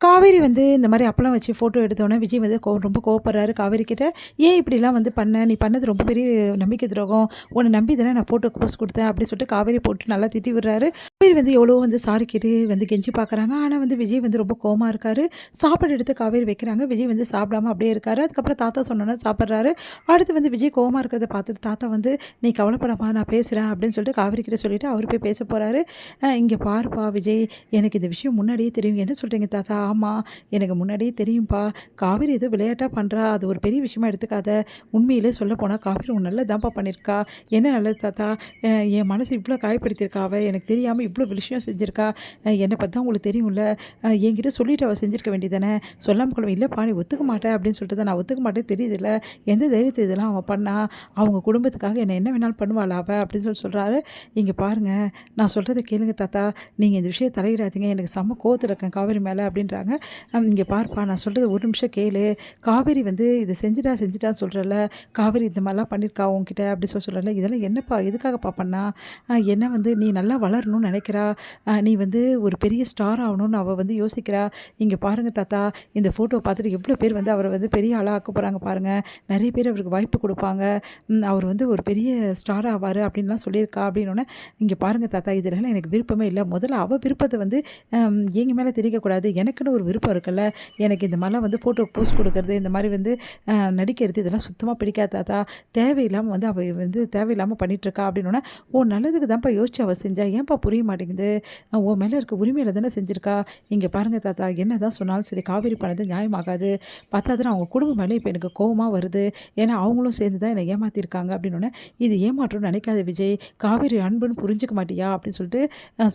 காவேரி வந்து இந்த மாதிரி அப்பளம் வச்சு ஃபோட்டோ எடுத்தோன்னே விஜய் வந்து ரொம்ப கோவப்படுறாரு காவேரி கிட்ட. ஏன் இப்படிலாம் வந்து பண்ண, நீ பண்ணது ரொம்ப பெரிய நம்பிக்கை துரோகம், உன்னை நம்பி தானே நான் ஃபோட்டோ போஸ்ட் கொடுத்தேன் அப்படின்னு சொல்லிட்டு காவேரி போட்டு நல்லா திட்டி விடுறாரு. காவேரி வந்து எவ்வளோ வந்து சாரி கேட்டு வந்து கெஞ்சி பார்க்குறாங்க. ஆனால் வந்து விஜய் வந்து ரொம்ப கோவமாக இருக்காரு. சாப்பாடு எடுத்து காவேரி வைக்கிறாங்க. விஜய் வந்து சாப்பிடாம அப்படியே இருக்காரு. அதுக்கப்புறம் தாத்தா சொன்னோன்னே சாப்பிட்றாரு. அடுத்து வந்து விஜய் கோவமாக இருக்கிறத பார்த்துட்டு தாத்தா வந்து நீ கவலைப்படாமா நான் பேசுகிறேன் அப்படின்னு சொல்லிட்டு காவேரி கிட்ட சொல்லிட்டு அவர் போய் பேச போகிறாரு. இங்கே பாருப்பா விஜய், எனக்கு இந்த விஷயம் முன்னாடியே தெரியும். என்ன சொல்கிறீங்க தாத்தா? ஆமாம், எனக்கு முன்னாடியே தெரியும்ப்பா. காவேரி ஏதோ விளையாட்டாக பண்ணுறா, அது ஒரு பெரிய விஷயமா எடுத்துக்காத. உண்மையிலே சொல்லப்போனால் காவேரி உன் நல்லதான்ப்பா பண்ணியிருக்கா. என்ன நல்லது தாத்தா? என் மனசு இவ்வளோ காயப்படுத்தியிருக்கா அவள், எனக்கு தெரியாமல் இவ்வளோ விஷயம் செஞ்சுருக்கா. என்னை பற்றி தான் உங்களுக்கு தெரியும்ல, என்கிட்ட சொல்லிவிட்டு அவள் செஞ்சுருக்க வேண்டியதானே. சொல்லாமல் கொள்ள இல்லைப்பா நீ ஒத்துக்க மாட்டேன் அப்படின்னு சொல்லிட்டு தான் நான் ஒத்துக்க மாட்டேன் தெரியுதுல்ல. எந்த தைரியத்தை இதெல்லாம் அவள் பண்ணா, அவங்க குடும்பத்துக்காக என்ன வேணாலும் பண்ணுவாள் அவள் அப்படின்னு சொல்கிறாரு. இங்கே பாருங்கள், நான் சொல்கிறத கேளுங்க தாத்தா, நீங்கள் இந்த விஷயம் தலையிடாதீங்க, எனக்கு செம்ம கோவத்தில் இருக்கேன் காவேரி மேலே அப்படின்றாங்க. இங்கே பார்ப்பா நான் சொல்கிறது ஒரு நிமிஷம் கேளு. காவேரி வந்து இதை செஞ்சுட்டா சொல்கிறல, காவேரி இந்த மாதிரிலாம் பண்ணியிருக்கா உன்கிட்ட அப்படி சொல்கிறல, இதெல்லாம் என்னப்பா எதுக்காகப்பா பண்ணா? என்ன வந்து நீ நல்லா வளரணும்னு நினைக்கிறா, நீ வந்து ஒரு பெரிய ஸ்டார் ஆகணும்னு அவள் வந்து யோசிக்கிறா. இங்கே பாருங்கள் தாத்தா, இந்த ஃபோட்டோ பார்த்துட்டு எவ்வளோ பேர் வந்து அவரை வந்து பெரிய ஆளாக ஆக்க போகிறாங்க பாருங்கள். நிறைய பேர் அவருக்கு வாய்ப்பு கொடுப்பாங்க. அவர் வந்து ஒரு பெரிய ஸ்டார் ஆவார் அப்படின்லாம் சொல்லியிருக்கா அப்படின்னோடனே, இங்கே பாருங்கள் தாத்தா இதெல்லாம் எனக்கு விருப்பமே இல்லை. முதல்ல அவள் விருப்பத்தை வந்து எங்கள் மேலே திணிக்கக்கூடாது. எனக்குன்னு ஒரு விருப்பம் இருக்குல்ல. எனக்கு இந்த மாதிரிலாம் வந்து ஃபோட்டோ போஸ்ட் கொடுக்குறது, இந்த மாதிரி வந்து நடிக்கிறது இதெல்லாம் சுத்தமாக பிடிக்காது தாத்தா. தேவையில்லாமல் வந்து அவள் வந்து தேவையில்லாமல் பண்ணிகிட்ருக்கா அப்படின்னோடனே, ஓ நல்லதுக்கு தான்ப்பா யோசிச்சு அவள் செஞ்சா, ஏன்ப்பா புரிய மாட்டேங்குது? உன் மேலே இருக்க உரிமையில் தானே செஞ்சுருக்கா. இங்கே பாருங்கள் தாத்தா, என்ன தான் சொன்னாலும் சரி காவேரி பண்ணது நியாயமாகாது. பார்த்தாதுன்னா அவங்க குடும்பம் மேலே இப்போ எனக்கு கோவமாக வருது. ஏன்னா அவங்களும் சேர்ந்து தான் என்னை ஏமாற்றிருக்காங்க அப்படின்னோடனே, இது ஏமாற்றம்னு நினைக்காத விஜய், காவேரி அன்புன்னு புரிஞ்சுக்க மாட்டியா அப்படின்னு சொல்லிட்டு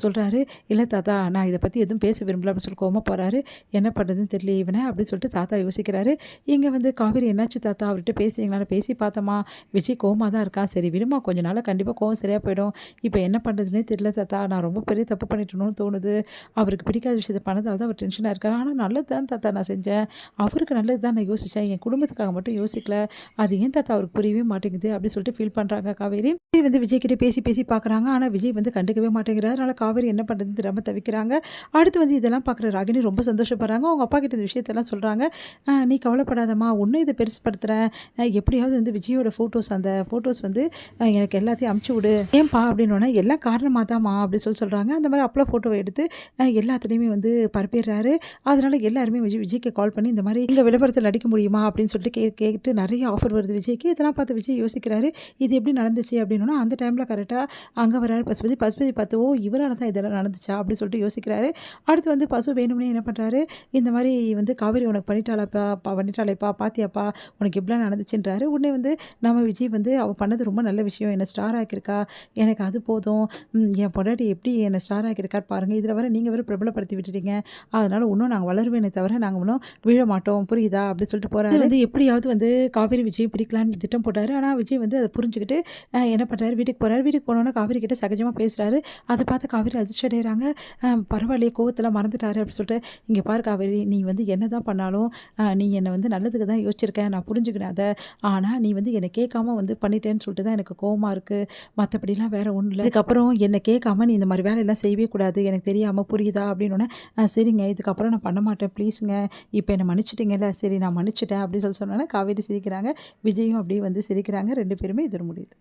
சொல்கிறாரு. இல்லை தாத்தா நான் இதை பற்றி எதுவும் பேச விரும்பல அப்படின்னு சொல்லி கோவமாக போகிறாரு. என்ன பண்ணுறதுன்னு தெரியல இவனை அப்படின்னு சொல்லிட்டு தாத்தா யோசிக்கிறாரு. இங்கே வந்து காவேரி என்னாச்சு தாத்தா அவர்கிட்ட பேசுறீங்களான்னு பேசி பார்த்தோமா, விஜய் கோவமாக தான் இருக்கான். சரி விடுமா, கொஞ்ச நாள் கண்டிப்பாக கோவம் சரியாக போயிடும். இப்போ என்ன பண்ணுறதுனே தெரியல தாத்தா, நான் ரொம்ப பெரிய தப்பு பண்ணிட்டணும்னு தோணுது. அவருக்கு பிடிக்காத விஷயத்தை பண்ணதால தான் அவர் டென்ஷனாக இருக்காரு. ஆனால் நல்லது தான் தாத்தா நான் செஞ்சேன், அவருக்கு நல்லது தான் நான் யோசித்தேன், என் குடும்பத்துக்காக மட்டும் யோசிக்கல. அது ஏன் தாத்தா அவருக்கு புரியவே மாட்டேங்குது அப்படின்னு சொல்லிட்டு ஃபீல் பண்ணுறாங்க காவேரி. வந்து விஜய் கிட்டே பேசி பேசி பார்க்குறாங்க. ஆனால் விஜய் வந்து கண்டுக்கவே மாட்டேங்கிறாரு. அதனால் காவேரி என்ன பண்ணுறதுன்னு தெரியாமல் தவிக்கிறாங்க. அடுத்து வந்து இதெல்லாம் பார்க்குற ராகினி ரொம்ப சந்தோஷப்படுறாங்க. அவங்க அப்பா கிட்ட இந்த விஷயத்தெல்லாம் சொல்கிறாங்க. நீ கவலைப்படாதம்மா, இன்னும் இதை பெருசுப்படுத்துகிறேன். எப்படியாவது வந்து விஜயோட ஃபோட்டோஸ் அந்த ஃபோட்டோஸ் வந்து எனக்கு எல்லாத்தையும் அமுச்சு விடு. ஏன்பா அப்படின்னோடனே, எல்லாம் காரணமாக தான்மா அப்படி சொல்கிறாங்க. அந்த மாதிரி அப்பளம் ஃபோட்டோவை எடுத்து எல்லாத்துலேயுமே வந்து பரப்பிடுறாரு. அதனால் எல்லாருமே விஜய்க்கு கால் பண்ணி இந்த மாதிரி இந்த விளம்பரத்தில் நடிக்க முடியுமா அப்படின்னு சொல்லிட்டு கேட்டு நிறைய ஆஃபர் வருது விஜய்க்கு. இதெல்லாம் பார்த்து விஜய் யோசிக்கிறாரு, இது எப்படி நடந்துச்சு அப்படின்னா, அந்த டைமில் கரெக்டாக அங்கே வராரு பசுபதி. பசுபதி பார்த்து ஓ இவரால் தான் இதெல்லாம் நடந்துச்சா அப்படின்னு சொல்லிட்டு யோசிக்கிறாரு. அடுத்து வந்து பசு வேணும்னே என்ன பண்ணுறாரு, இந்த மாதிரி வந்து காவேரி உனக்கு பண்ணிட்டாளேப்பா பாத்தியாப்பா உனக்கு எப்படிலாம் நடந்துச்சுன்றாரு. உடனே வந்து நம்ம விஜய் வந்து அவள் பண்ணது ரொம்ப நல்ல விஷயம், என்னை ஸ்டார் ஆக்கியிருக்கா, எனக்கு அது போதும். என் பொண்டாட்டி எப்படி என்னை ஸ்டார் ஆக்கியிருக்கார் பாருங்கள், இதில் வர நீங்கள் வேறு பிரபலப்படுத்தி விட்டுட்டீங்க, அதனால் இன்னும் நாங்கள் வளருவேனே தவிர நாங்கள் இன்னும் வீழ மாட்டோம் புரியுதா அப்படின்னு சொல்லிட்டு போகிறாரு. வந்து எப்படியாவது வந்து காவேரி விஜய் பிரிக்கலான்னு திட்டம் போட்டார். ஆனால் விஜய் வந்து அதை புரிஞ்சுக்கிட்டு என்ன பண்ணுறாரு, வீட்டுக்கு போகிறாரு. வீட்டுக்கு போனோன்னா காவேரி கிட்ட சகஜமாக பேசுகிறாரு. அதை பார்த்து காவேரி அதிர்ச்சி அடைகிறாங்க. பரவாயில்லையே கோவத்தில் மறந்துட்டாரு அப்படின்னு சொல்லிட்டு, இங்கே பாரு காவேரி, நீ வந்து என்ன தான் பண்ணாலும் நீ என்னை வந்து நல்லதுக்கு தான் யோசிச்சிருக்கேன், நான் புரிஞ்சுக்கிறேன் அதை. ஆனால் நீ வந்து என்னை கேட்காம வந்து பண்ணிட்டேன்னு சொல்லிட்டு தான் எனக்கு கோவமாக இருக்குது, மற்றபடிலாம் வேறு ஒன்றும் இல்லை. இதுக்கப்புறம் என்னை கேட்காம நீ இந்த மாதிரி வேலையெல்லாம் செய்யவே கூடாது, எனக்கு தெரியாமல் புரியுதா அப்படின்னோடனே, சரிங்க இதுக்கப்புறம் நான் பண்ண மாட்டேன் ப்ளீஸுங்க, இப்போ என்னை மன்னிச்சிட்டிங்கல்ல, சரி நான் மன்னிச்சிட்டேன் அப்படின்னு சொன்னோன்னே காவேரி சிரிக்கிறாங்க. விஜயும் அப்படியே வந்து சிரிக்கிறாங்க. 2 பேருமே இது முடியுது.